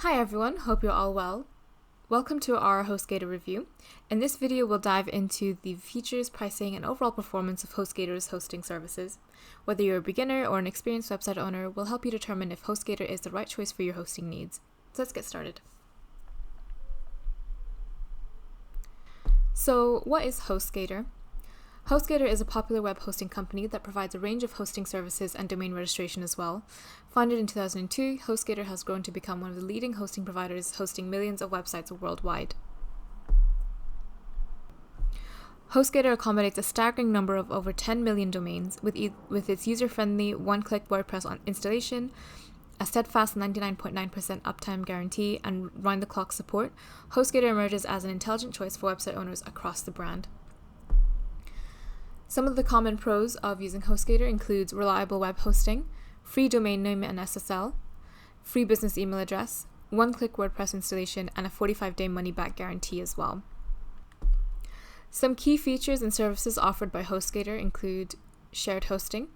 Hi everyone, hope you're all well. Welcome to our Hostgator review. In this video, we'll dive into the features, pricing, and overall performance of Hostgator's hosting services. Whether you're a beginner or an experienced website owner, we'll help you determine if Hostgator is the right choice for your hosting needs. So let's get started. So what is Hostgator? Hostgator is a popular web hosting company that provides a range of hosting services and domain registration as well. Founded in 2002, Hostgator has grown to become one of the leading hosting providers, hosting millions of websites worldwide. Hostgator accommodates a staggering number of over 10 million domains with its user-friendly one-click WordPress installation, a steadfast 99.9% uptime guarantee, and round-the-clock support. Hostgator emerges as an intelligent choice for website owners across the brand. Some of the common pros of using Hostgator includes reliable web hosting, free domain name and SSL, free business email address, one-click WordPress installation, and a 45-day money-back guarantee as well. Some key features and services offered by Hostgator include shared hosting.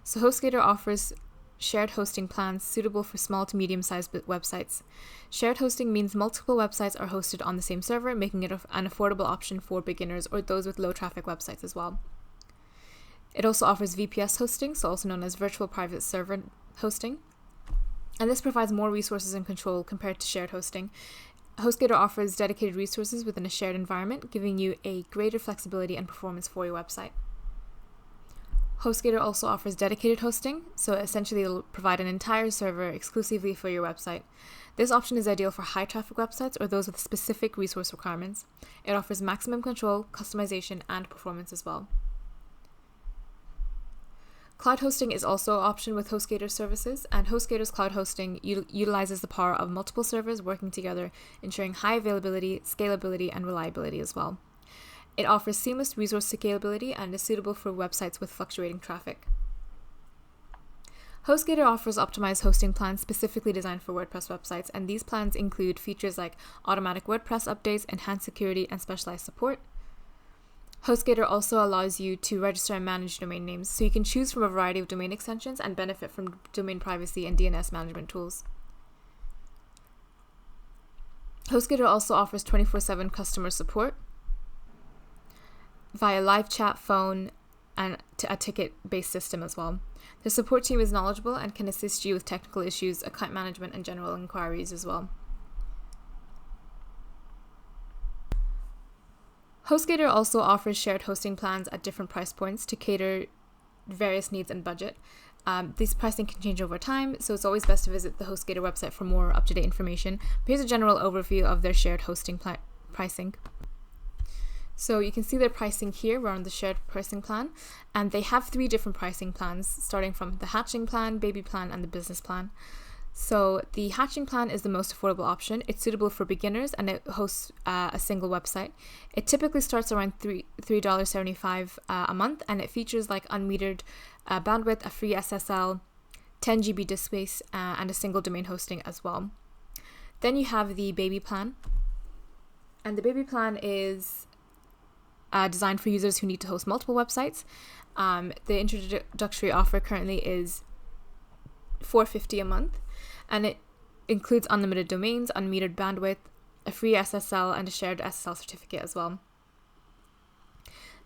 So Hostgator offers shared hosting plans suitable for small to medium-sized websites. Shared hosting means multiple websites are hosted on the same server, making it an affordable option for beginners or those with low-traffic websites as well. It also offers VPS hosting, so also known as virtual private server hosting. And this provides more resources and control compared to shared hosting. Hostgator offers dedicated resources within a shared environment, giving you a greater flexibility and performance for your website. Hostgator also offers dedicated hosting, so essentially it'll provide an entire server exclusively for your website. This option is ideal for high traffic websites or those with specific resource requirements. It offers maximum control, customization, and performance as well. Cloud hosting is also an option with Hostgator services, and Hostgator's cloud hosting utilizes the power of multiple servers working together, ensuring high availability, scalability, and reliability as well. It offers seamless resource scalability and is suitable for websites with fluctuating traffic. Hostgator offers optimized hosting plans specifically designed for WordPress websites, and these plans include features like automatic WordPress updates, enhanced security, and specialized support. Hostgator also allows you to register and manage domain names, so you can choose from a variety of domain extensions and benefit from domain privacy and DNS management tools. Hostgator also offers 24/7 customer support via live chat, phone, and a ticket-based system as well. The support team is knowledgeable and can assist you with technical issues, account management, and general inquiries as well. Hostgator also offers shared hosting plans at different price points to cater various needs and budget. These pricing can change over time, so it's always best to visit the Hostgator website for more up-to-date information. But here's a general overview of their shared hosting pricing. So you can see their pricing here. We're on the shared pricing plan, and they have 3 different pricing plans, starting from the hatching plan, baby plan, and the business plan. So the hatching plan is the most affordable option. It's suitable for beginners and it hosts a single website. It typically starts around $3.75 a month, and it features like unmetered bandwidth, a free SSL, 10 GB disk space, and a single domain hosting as well. Then you have the baby plan, and the baby plan is designed for users who need to host multiple websites. The introductory offer currently is $4.50 a month, and it includes unlimited domains, unmetered bandwidth, a free SSL, and a shared SSL certificate as well.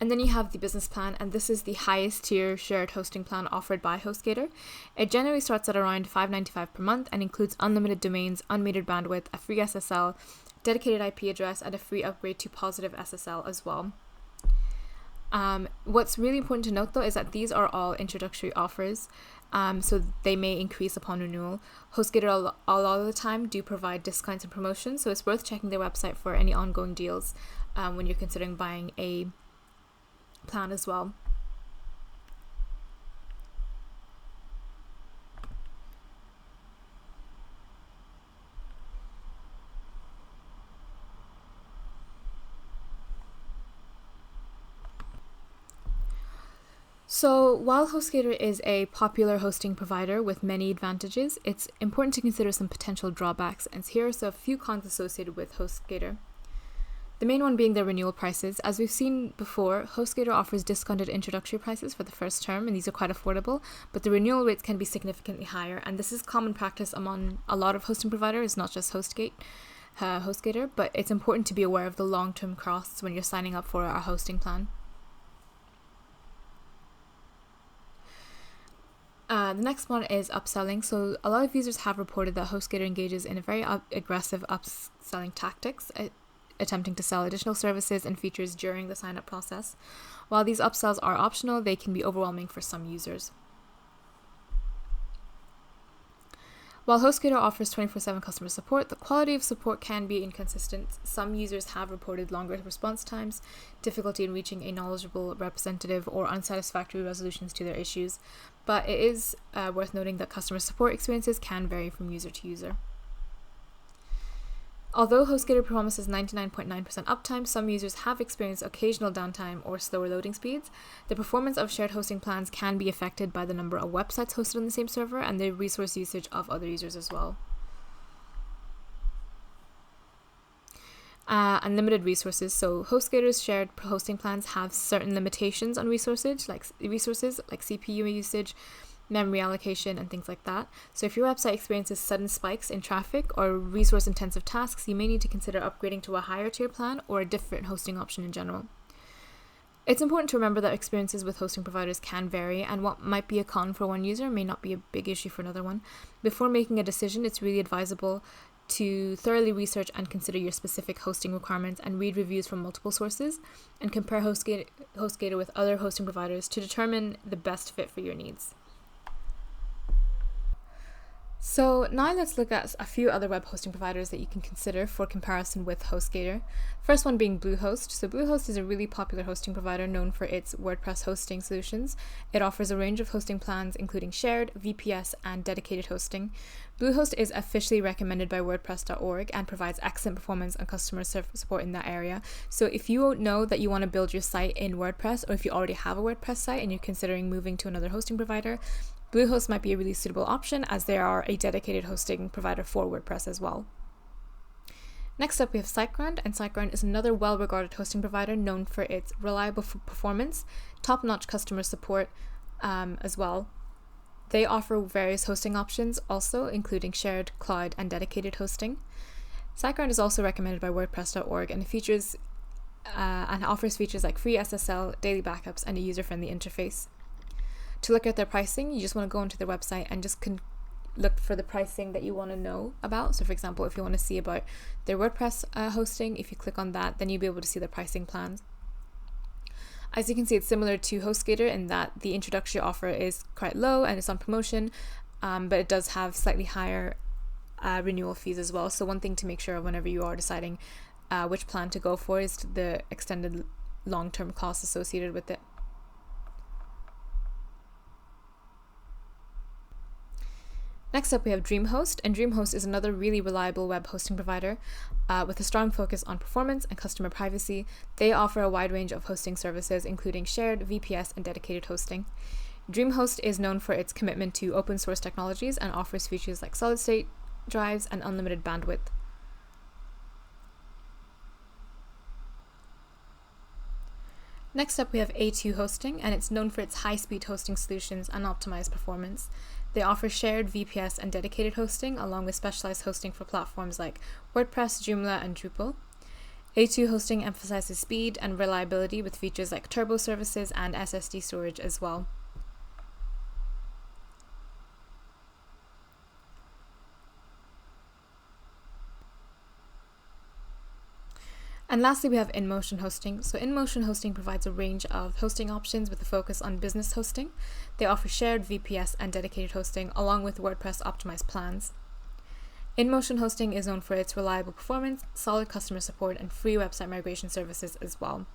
And then you have the business plan, and this is the highest tier shared hosting plan offered by Hostgator. It generally starts at around $5.95 per month and includes unlimited domains, unmetered bandwidth, a free SSL, dedicated IP address, and a free upgrade to positive SSL as well. What's really important to note though is that these are all introductory offers, so they may increase upon renewal. Hostgator a lot of the time do provide discounts and promotions, so it's worth checking their website for any ongoing deals when you're considering buying a plan as well. So while Hostgator is a popular hosting provider with many advantages, it's important to consider some potential drawbacks, and here are a few cons associated with Hostgator. The main one being their renewal prices. As we've seen before, Hostgator offers discounted introductory prices for the first term, and these are quite affordable, but the renewal rates can be significantly higher, and this is common practice among a lot of hosting providers, not just Hostgator, but it's important to be aware of the long-term costs when you're signing up for our hosting plan. The next one is upselling. So a lot of users have reported that Hostgator engages in a very aggressive upselling tactics, attempting to sell additional services and features during the sign-up process. While these upsells are optional, they can be overwhelming for some users. While Hostgator offers 24/7 customer support, the quality of support can be inconsistent. Some users have reported longer response times, difficulty in reaching a knowledgeable representative, or unsatisfactory resolutions to their issues, but it is worth noting that customer support experiences can vary from user to user. Although Hostgator promises 99.9% uptime, some users have experienced occasional downtime or slower loading speeds. The performance of shared hosting plans can be affected by the number of websites hosted on the same server and the resource usage of other users as well. Unlimited resources. So Hostgator's shared hosting plans have certain limitations on resources like CPU usage, memory allocation, and things like that. So if your website experiences sudden spikes in traffic or resource intensive tasks, you may need to consider upgrading to a higher tier plan or a different hosting option in general. It's important to remember that experiences with hosting providers can vary, and what might be a con for one user may not be a big issue for another one. Before making a decision, it's really advisable to thoroughly research and consider your specific hosting requirements and read reviews from multiple sources and compare Hostgator with other hosting providers to determine the best fit for your needs. So now let's look at a few other web hosting providers that you can consider for comparison with Hostgator. First one being Bluehost. So Bluehost is a really popular hosting provider known for its WordPress hosting solutions. It offers a range of hosting plans including shared, VPS, and dedicated hosting. Bluehost is officially recommended by WordPress.org and provides excellent performance and customer support in that area. So if you know that you want to build your site in WordPress, or if you already have a WordPress site and you're considering moving to another hosting provider, Bluehost might be a really suitable option, as they are a dedicated hosting provider for WordPress as well. Next up, we have SiteGround, and SiteGround is another well-regarded hosting provider known for its reliable performance, top-notch customer support as well. They offer various hosting options also, including shared, cloud, and dedicated hosting. SiteGround is also recommended by WordPress.org and offers features like free SSL, daily backups, and a user-friendly interface. To look at their pricing, you just want to go onto their website and just look for the pricing that you want to know about. So for example, if you want to see about their WordPress hosting, if you click on that, then you'll be able to see the pricing plans. As you can see, it's similar to Hostgator in that the introductory offer is quite low and it's on promotion, but it does have slightly higher renewal fees as well. So one thing to make sure of whenever you are deciding which plan to go for is the extended long-term costs associated with it. Next up, we have DreamHost, and DreamHost is another really reliable web hosting provider with a strong focus on performance and customer privacy. They offer a wide range of hosting services, including shared, VPS, and dedicated hosting. DreamHost is known for its commitment to open source technologies and offers features like solid-state drives and unlimited bandwidth. Next up, we have A2 Hosting, and it's known for its high-speed hosting solutions and optimized performance. They offer shared, VPS, and dedicated hosting, along with specialized hosting for platforms like WordPress, Joomla, and Drupal. A2 Hosting emphasizes speed and reliability with features like turbo services and SSD storage as well. And lastly, we have InMotion Hosting. So InMotion Hosting provides a range of hosting options with a focus on business hosting. They offer shared, VPS, and dedicated hosting, along with WordPress optimized plans. InMotion Hosting is known for its reliable performance, solid customer support, and free website migration services as well.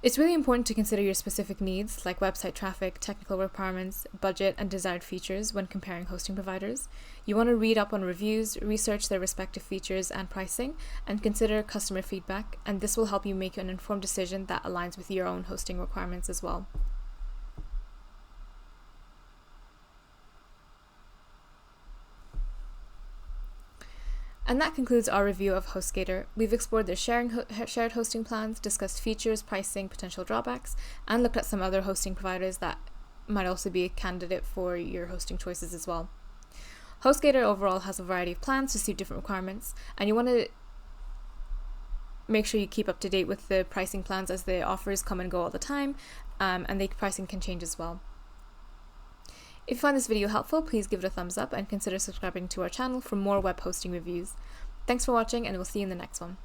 It's really important to consider your specific needs, like website traffic, technical requirements, budget, and desired features when comparing hosting providers. You want to read up on reviews, research their respective features and pricing, and consider customer feedback, and this will help you make an informed decision that aligns with your own hosting requirements as well. And that concludes our review of Hostgator. We've explored their shared hosting plans, discussed features, pricing, potential drawbacks, and looked at some other hosting providers that might also be a candidate for your hosting choices as well. Hostgator overall has a variety of plans to suit different requirements, and you want to make sure you keep up to date with the pricing plans as the offers come and go all the time, and the pricing can change as well. If you find this video helpful, please give it a thumbs up and consider subscribing to our channel for more web hosting reviews. Thanks for watching, and we'll see you in the next one.